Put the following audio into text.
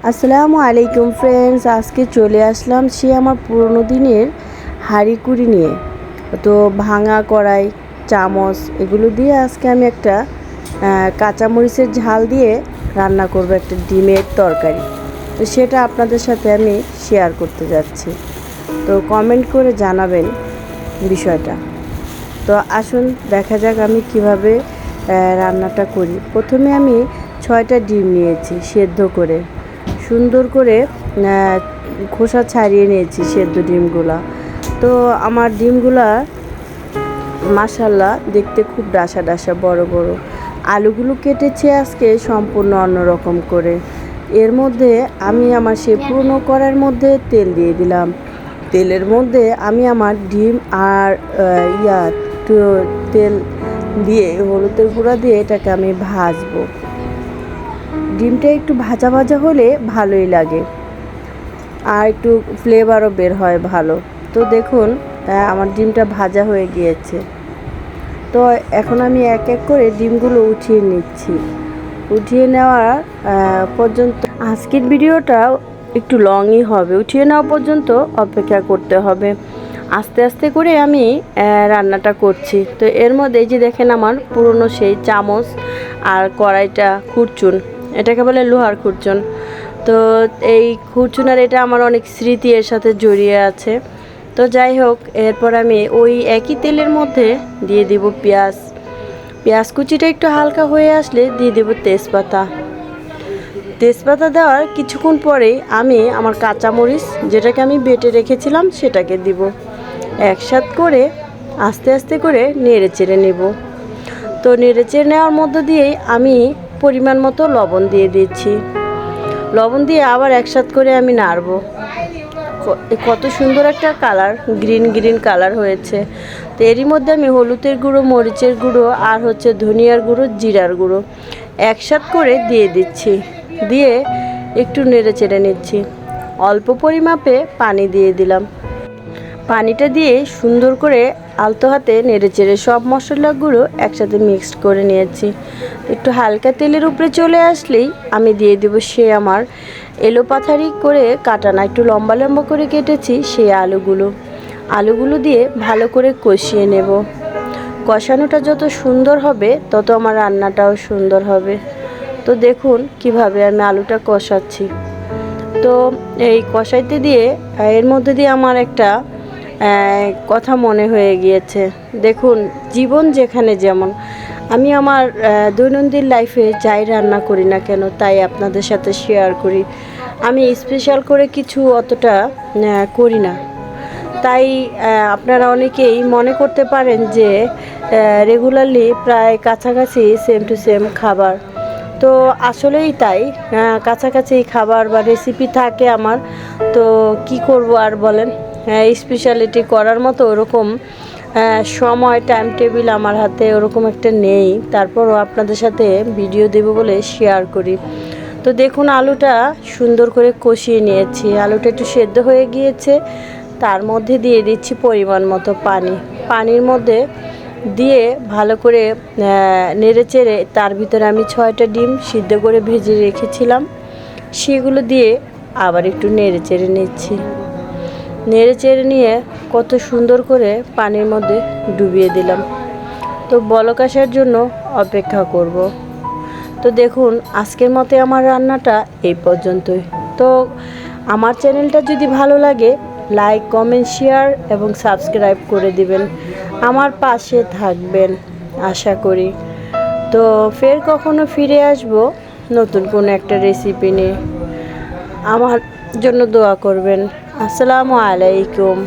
আসসালামু আলাইকুম ফ্রেন্ডস, আজকে চলে আসলাম সে আমার পুরনো দিনের হাঁড়িকুড়ি নিয়ে। তো ভাঙা কড়াই, চামচ এগুলো দিয়ে আজকে আমি একটা কাঁচামরিচের ঝাল দিয়ে রান্না করব একটা ডিমের তরকারি। তো সেটা আপনাদের সাথে আমি শেয়ার করতে যাচ্ছি। তো কমেন্ট করে জানাবেন বিষয়টা। তো আসুন দেখা যাক আমি কিভাবে রান্নাটা করি। প্রথমে আমি 6টা ডিম নিয়েছি সেদ্ধ করে, সুন্দর করে খোসা ছাড়িয়ে নিয়েছি সেদ্ধ ডিমগুলা। তো আমার ডিমগুলা মাশাল্লাহ দেখতে খুব ডাসা ডাসা বড় বড়। আলুগুলো কেটেছি আজকে সম্পূর্ণ অন্যরকম করে। এর মধ্যে আমি আমার সেই পুরনো কড়াইয়ের মধ্যে তেল দিয়ে দিলাম। তেলের মধ্যে আমি আমার ডিম আর তেল দিয়ে হলুদের গুঁড়া দিয়ে এটাকে আমি ভাজবো। ডিমটা একটু ভাজা ভাজা হলে ভালোই লাগে আর একটু ফ্লেভারও বের হয় ভালো। তো দেখুন আমার ডিমটা ভাজা হয়ে গিয়েছে। তো এখন আমি এক এক করে ডিমগুলো উঠিয়ে নিচ্ছি। উঠিয়ে নেওয়ার পর্যন্ত আজকের ভিডিওটা একটু লংই হবে। উঠিয়ে নেওয়া পর্যন্ত অপেক্ষা করতে হবে। আস্তে আস্তে করে আমি রান্নাটা করছি। তো এর মধ্যে এই যে দেখেন আমার পুরনো সেই চামচ আর কড়াইটা, খুরচুন, এটাকে বলে লোহার খুরচুন। তো এই খুরচুনার এটা আমার অনেক স্মৃতি এর সাথে জড়িয়ে আছে। তো যাই হোক, এরপর আমি ওই একই তেলের মধ্যে দিয়ে দিব পেঁয়াজ কুচিটা একটু হালকা হয়ে আসলে দিয়ে দেব তেজপাতা দেওয়ার কিছুক্ষণ পরেই আমি আমার কাঁচামরিচ যেটাকে আমি বেটে রেখেছিলাম সেটাকে দিব। একসাথ করে আস্তে আস্তে করে নেড়ে চেড়ে নেব। তো নেড়ে চেড়ে নেওয়ার মধ্য দিয়েই আমি পরিমাণ মতো লবণ দিয়ে দিচ্ছি। লবণ দিয়ে আবার একসাথ করে আমি নাড়ব। কত সুন্দর একটা কালার, গ্রিন গ্রিন কালার হয়েছে। তো এরই মধ্যে আমি হলুদের গুঁড়ো, মরিচের গুঁড়ো আর ধনিয়ার গুঁড়ো, জিরার গুঁড়ো একসাথ করে দিয়ে দিচ্ছি। দিয়ে একটু নেড়ে চেড়ে নিচ্ছি। অল্প পরিমাপে পানি দিয়ে দিলাম। পানিটা দিয়ে সুন্দর করে আলতো হাতে নেড়ে চেড়ে সব মশলাগুলো একসাথে মিক্সড করে নিয়েছি। একটু হালকা তেলের উপরে চলে আসলেই আমি দিয়ে দেবো সে আমার এলোপাথারি করে কাটানা, একটু লম্বা লম্বা করে কেটেছি সেই আলুগুলো দিয়ে ভালো করে কষিয়ে নেব। কষানোটা যত সুন্দর হবে তত আমার রান্নাটাও সুন্দর হবে। তো দেখুন কিভাবে আমি আলুটা কষাচ্ছি। তো এই কষাইতে দিয়ে এর মধ্যে দিয়ে আমার একটা কথা মনে হয়ে গিয়েছে। দেখুন, জীবন যেখানে যেমন, আমি আমার দৈনন্দিন লাইফে যাই রান্না করি না কেন তাই আপনাদের সাথে শেয়ার করি। আমি স্পেশাল করে কিছু অতটা করি না। তাই আপনারা অনেকেই মনে করতে পারেন যে রেগুলারলি প্রায় কাছাকাছি সেম টু সেম খাবার। তো আসলেই তাই, কাছাকাছি খাবার বা রেসিপি থাকে আমার। তো কি করব আর বলেন, স্পেশালিটি করার মতো ওরকম সময়, টাইম টেবিল আমার হাতে ওরকম একটা নেই। তারপরও আপনাদের সাথে ভিডিও দেব বলে শেয়ার করি। তো দেখুন আলুটা সুন্দর করে কষিয়ে নিয়েছি। আলুটা একটু সেদ্ধ হয়ে গিয়েছে। তার মধ্যে দিয়ে দিচ্ছি পরিমাণ মতো পানির মধ্যে দিয়ে ভালো করে নেড়ে চেড়ে তার ভিতরে আমি 6টা ডিম সিদ্ধ করে ভেজে রেখেছিলাম সেগুলো দিয়ে আবার একটু নেড়ে চেড়ে নিচ্ছি। নেড়ে চেড়ে নিয়ে কত সুন্দর করে পানির মধ্যে ডুবিয়ে দিলাম। তো বলক আসার জন্য অপেক্ষা করব। তো দেখুন আজকের মতে আমার রান্নাটা এই পর্যন্তই। তো আমার চ্যানেলটা যদি ভালো লাগে লাইক, কমেন্ট, শেয়ার এবং সাবস্ক্রাইব করে দিবেন। আমার পাশে থাকবেন আশা করি। তো ফের কখনো ফিরে আসব নতুন কোনো একটা রেসিপি নিয়ে। আমার জন্য দোয়া করবেন। আসসালামু আলাইকুম।